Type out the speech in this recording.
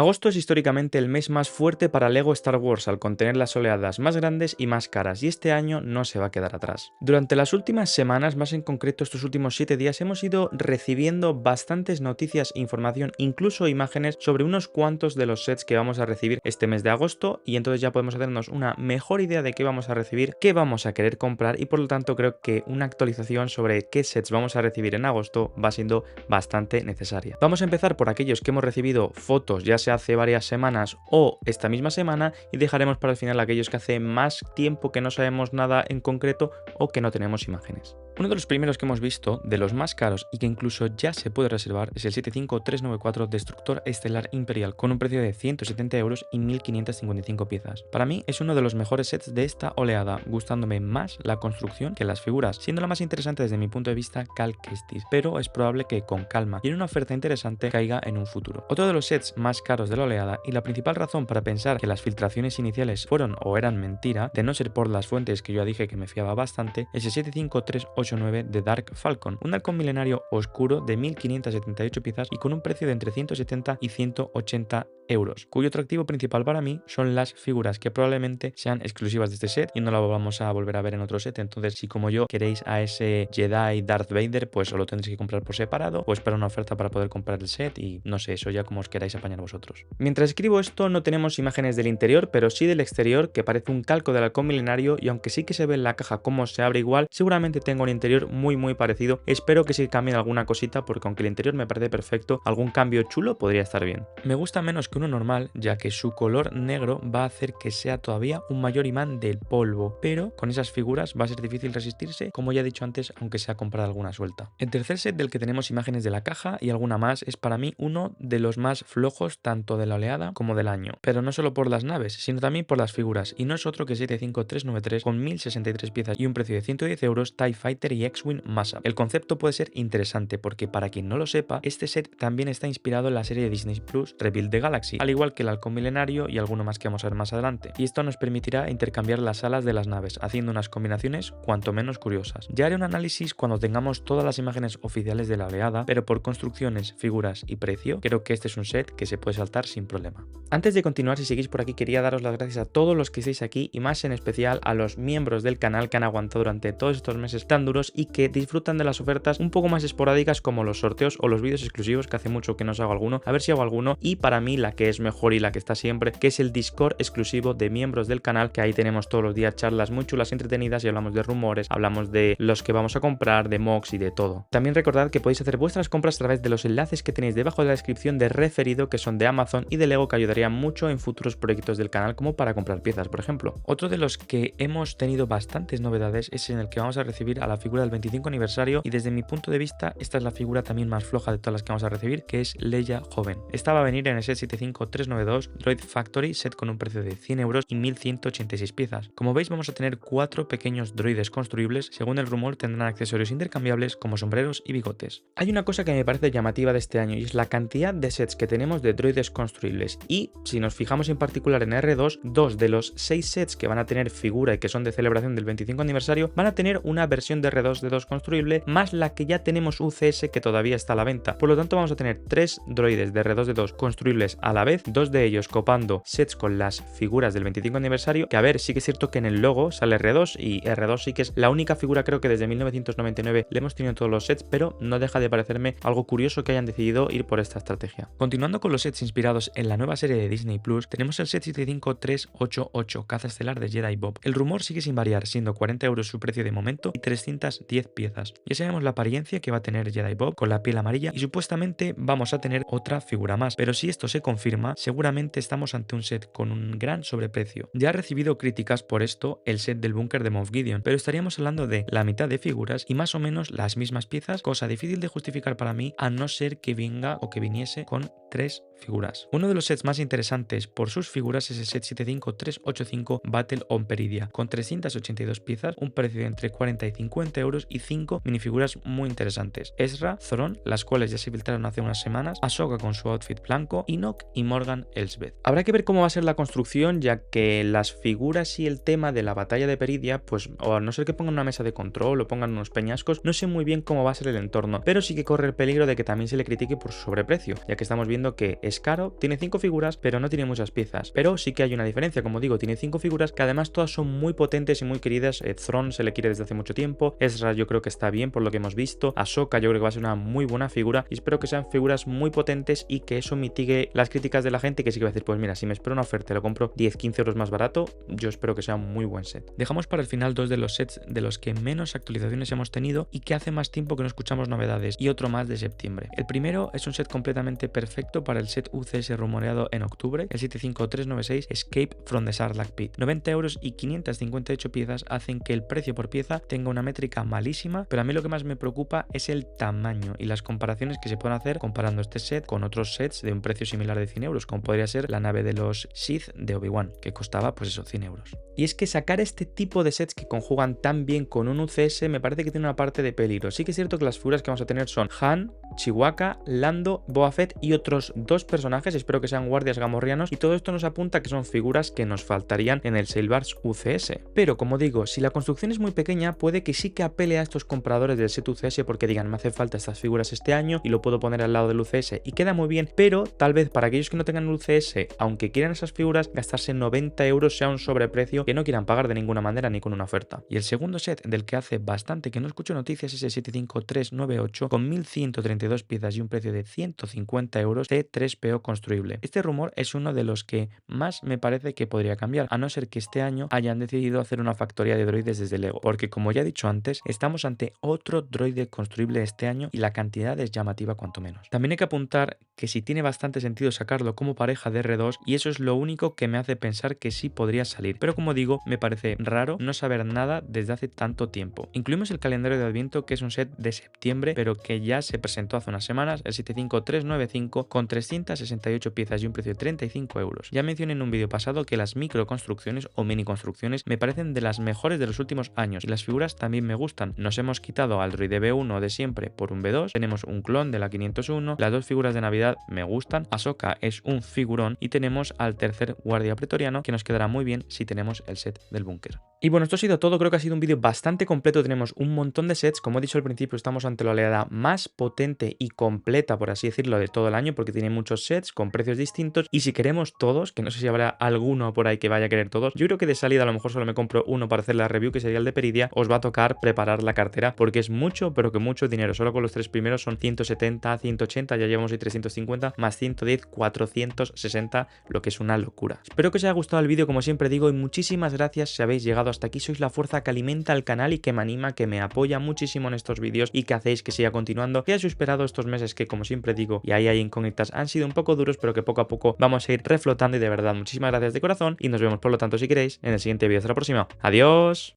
Agosto es históricamente el mes más fuerte para LEGO Star Wars al contener las oleadas más grandes y más caras, y este año no se va a quedar atrás. Durante las últimas semanas, más en concreto estos últimos 7 días, hemos ido recibiendo bastantes noticias, información, incluso imágenes sobre unos cuantos de los sets que vamos a recibir este mes de agosto, y entonces ya podemos hacernos una mejor idea de qué vamos a recibir, qué vamos a querer comprar, y por lo tanto creo que una actualización sobre qué sets vamos a recibir en agosto va siendo bastante necesaria. Vamos a empezar por aquellos que hemos recibido fotos, ya sea hace varias semanas o esta misma semana, y dejaremos para el final aquellos que hace más tiempo que no sabemos nada en concreto o que no tenemos imágenes. Uno de los primeros que hemos visto, de los más caros y que incluso ya se puede reservar, es el 75394 Destructor Estelar Imperial, con un precio de 170 euros y 1555 piezas. Para mí es uno de los mejores sets de esta oleada, gustándome más la construcción que las figuras, siendo la más interesante desde mi punto de vista Cal Kestis, pero es probable que con calma y en una oferta interesante caiga en un futuro. Otro de los sets más caros de la oleada, y la principal razón para pensar que las filtraciones iniciales fueron o eran mentira, de no ser por las fuentes que yo ya dije que me fiaba bastante, es el 75389 de Dark Falcon, un halcón milenario oscuro de 1578 piezas y con un precio de entre 170 y 180 euros, cuyo atractivo principal para mí son las figuras que probablemente sean exclusivas de este set y no la vamos a volver a ver en otro set. Entonces, si como yo queréis a ese Jedi Darth Vader, pues os lo tendréis que comprar por separado o esperar una oferta para poder comprar el set, y no sé, eso ya como os queráis apañar vosotros. Mientras escribo esto no tenemos imágenes del interior, pero sí del exterior, que parece un calco del halcón milenario, y aunque sí que se ve en la caja cómo se abre igual, seguramente tenga un interior muy parecido. Espero que sí cambien alguna cosita, porque aunque el interior me parece perfecto, algún cambio chulo podría estar bien. Me gusta menos que uno normal, ya que su color negro va a hacer que sea todavía un mayor imán del polvo, pero con esas figuras va a ser difícil resistirse, como ya he dicho antes, aunque sea comprar alguna suelta. El tercer set del que tenemos imágenes de la caja y alguna más es para mí uno de los más flojos tanto de la oleada como del año, pero no solo por las naves, sino también por las figuras, y no es otro que 75393 con 1063 piezas y un precio de 110 euros TIE Fighter y X-Wing Mashup. El concepto puede ser interesante porque, para quien no lo sepa, este set también está inspirado en la serie de Disney Plus Rebuild the Galaxy, al igual que el halcón milenario y alguno más que vamos a ver más adelante, y esto nos permitirá intercambiar las alas de las naves, haciendo unas combinaciones cuanto menos curiosas. Ya haré un análisis cuando tengamos todas las imágenes oficiales de la oleada, pero por construcciones, figuras y precio, creo que este es un set que se puede saltar sin problema. Antes de continuar, si seguís por aquí, quería daros las gracias a todos los que estáis aquí, y más en especial a los miembros del canal que han aguantado durante todos estos meses tan duros y que disfrutan de las ofertas un poco más esporádicas, como los sorteos o los vídeos exclusivos, que hace mucho que no os hago alguno, a ver si hago alguno, y para mí la que es mejor y la que está siempre, que es el Discord exclusivo de miembros del canal, que ahí tenemos todos los días charlas muy chulas y entretenidas, y hablamos de rumores, hablamos de los que vamos a comprar, de mocks y de todo. También recordad que podéis hacer vuestras compras a través de los enlaces que tenéis debajo de la descripción de referido, que son de Amazon y de Lego, que ayudaría mucho en futuros proyectos del canal, como para comprar piezas, por ejemplo. Otro de los que hemos tenido bastantes novedades es en el que vamos a recibir a la figura del 25 aniversario, y desde mi punto de vista esta es la figura también más floja de todas las que vamos a recibir, que es Leia joven. Esta va a venir en el set 75392 Droid Factory, set con un precio de 100 euros y 1186 piezas. Como veis, vamos a tener 4 pequeños droides construibles. Según el rumor, tendrán accesorios intercambiables como sombreros y bigotes. Hay una cosa que me parece llamativa de este año, y es la cantidad de sets que tenemos de droides construibles, y si nos fijamos en particular en R2, 2 de los 6 sets que van a tener figura y que son de celebración del 25 aniversario van a tener una versión de R2D2 construible, más la que ya tenemos UCS, que todavía está a la venta. Por lo tanto, vamos a tener 3 droides de R2D2 construibles a la vez, 2 de ellos copando sets con las figuras del 25 aniversario, que a ver, sí que es cierto que en el logo sale R2, y R2 sí que es la única figura, creo que desde 1999 le hemos tenido en todos los sets, pero no deja de parecerme algo curioso que hayan decidido ir por esta estrategia. Continuando con los sets inspirados en la nueva serie de Disney Plus, tenemos el set 75388 Caza Estelar de Jedi Bob. El rumor sigue sin variar, siendo 40 euros su precio de momento y 310 piezas. Ya sabemos la apariencia que va a tener Jedi Bob, con la piel amarilla, y supuestamente vamos a tener otra figura más, pero si esto se confirma, seguramente estamos ante un set con un gran sobreprecio. Ya ha recibido críticas por esto el set del búnker de Moff Gideon, pero estaríamos hablando de la mitad de figuras y más o menos las mismas piezas, cosa difícil de justificar para mí, a no ser que venga o que viniese con 3 figuras. Uno de los sets más interesantes por sus figuras es el set 75385 Battle on Peridia, con 382 piezas, un precio de entre 40 y 50 euros y 5 minifiguras muy interesantes: Ezra, Thrawn, las cuales ya se filtraron hace unas semanas, Ahsoka con su outfit blanco, Enoch y Morgan Elsbeth. Habrá que ver cómo va a ser la construcción, ya que las figuras y el tema de la batalla de Peridia, pues o a no ser que pongan una mesa de control o pongan unos peñascos, no sé muy bien cómo va a ser el entorno, pero sí que corre el peligro de que también se le critique por su sobreprecio, ya que estamos viendo que es caro, tiene 5 figuras, pero no tiene muchas piezas. Pero sí que hay una diferencia, como digo, tiene 5 figuras que además todas son muy potentes y muy queridas. Thrawn se le quiere desde hace mucho tiempo, Ezra yo creo que está bien por lo que hemos visto, Ahsoka yo creo que va a ser una muy buena figura y espero que sean figuras muy potentes y que eso mitigue las críticas de la gente que sí que va a decir, pues mira, si me espero una oferta y lo compro 10-15 euros más barato, yo espero que sea un muy buen set. Dejamos para el final dos de los sets de los que menos actualizaciones hemos tenido y que hace más tiempo que no escuchamos novedades, y otro más de septiembre. El primero es un set completamente perfecto para el set UCS rumoreado en octubre, el 75396 Escape from the Sarlacc Pit. 90 euros y 558 piezas hacen que el precio por pieza tenga una métrica malísima, pero a mí lo que más me preocupa es el tamaño y las comparaciones que se pueden hacer comparando este set con otros sets de un precio similar de 100 euros, como podría ser la nave de los Sith de Obi-Wan, que costaba pues eso, 100 euros. Y es que sacar este tipo de sets que conjugan tan bien con un UCS me parece que tiene una parte de peligro. Sí que es cierto que las figuras que vamos a tener son Han, Chewbacca, Lando, Boba Fett y otros 2 personajes, espero que sean guardias gamorreanos, y todo esto nos apunta que son figuras que nos faltarían en el Sailbars UCS. Pero como digo, si la construcción es muy pequeña, puede que sí que apele a estos compradores del set UCS porque digan, me hace falta estas figuras este año y lo puedo poner al lado del UCS y queda muy bien, pero tal vez para aquellos que no tengan UCS, aunque quieran esas figuras, gastarse 90 euros sea un sobreprecio que no quieran pagar de ninguna manera ni con una oferta. Y el segundo set del que hace bastante que no escucho noticias es el 75398 con 1132 piezas y un precio de 150 euros de 3PO construible. Este rumor es uno de los que más me parece que podría cambiar, a no ser que este año hayan decidido hacer una factoría de droides desde Lego, porque como ya he dicho antes, estamos ante otro droide construible este año y la cantidad es llamativa cuanto menos. También hay que apuntar que sí tiene bastante sentido sacarlo como pareja de R2 y eso es lo único que me hace pensar que sí podría salir, pero como digo, me parece raro no saber nada desde hace tanto tiempo. Incluimos el calendario de Adviento, que es un set de septiembre, pero que ya se presentó hace unas semanas, el 75395 con 368 piezas y un precio de 35 euros. Ya mencioné en un vídeo pasado que las microconstrucciones o mini construcciones me parecen de las mejores de los últimos años y las figuras también me gustan. Nos hemos quitado al droide B1 de siempre por un B2, tenemos un clon de la 501, las 2 figuras de Navidad me gustan, Ahsoka es un figurón y tenemos al tercer guardia pretoriano que nos quedará muy bien si tenemos el set del búnker. Y bueno, esto ha sido todo, creo que ha sido un vídeo bastante completo, tenemos un montón de sets, como he dicho al principio estamos ante la oleada más potente y completa, por así decirlo, de todo el año, porque tiene muchos sets con precios distintos y si queremos todos, que no sé si habrá alguno por ahí que vaya a querer todos, yo creo que de salida a lo mejor solo me compro uno para hacer la review, que sería el de Peridia. Os va a tocar preparar la cartera porque es mucho, pero que mucho dinero, solo con los 3 primeros son 170, 180, ya llevamos ahí 350, más 110, 460, lo que es una locura. Espero que os haya gustado el vídeo, como siempre digo, y muchísimas gracias si habéis llegado hasta aquí, sois la fuerza que alimenta el canal y que me anima, que me apoya muchísimo en estos vídeos y que hacéis que siga continuando, que hayáis esperado estos meses que, como siempre digo, y ahí hay incógnitas, han sido un poco duros, pero que poco a poco vamos a ir reflotando y de verdad muchísimas gracias de corazón y nos vemos por lo tanto si queréis en el siguiente vídeo. Hasta la próxima, adiós.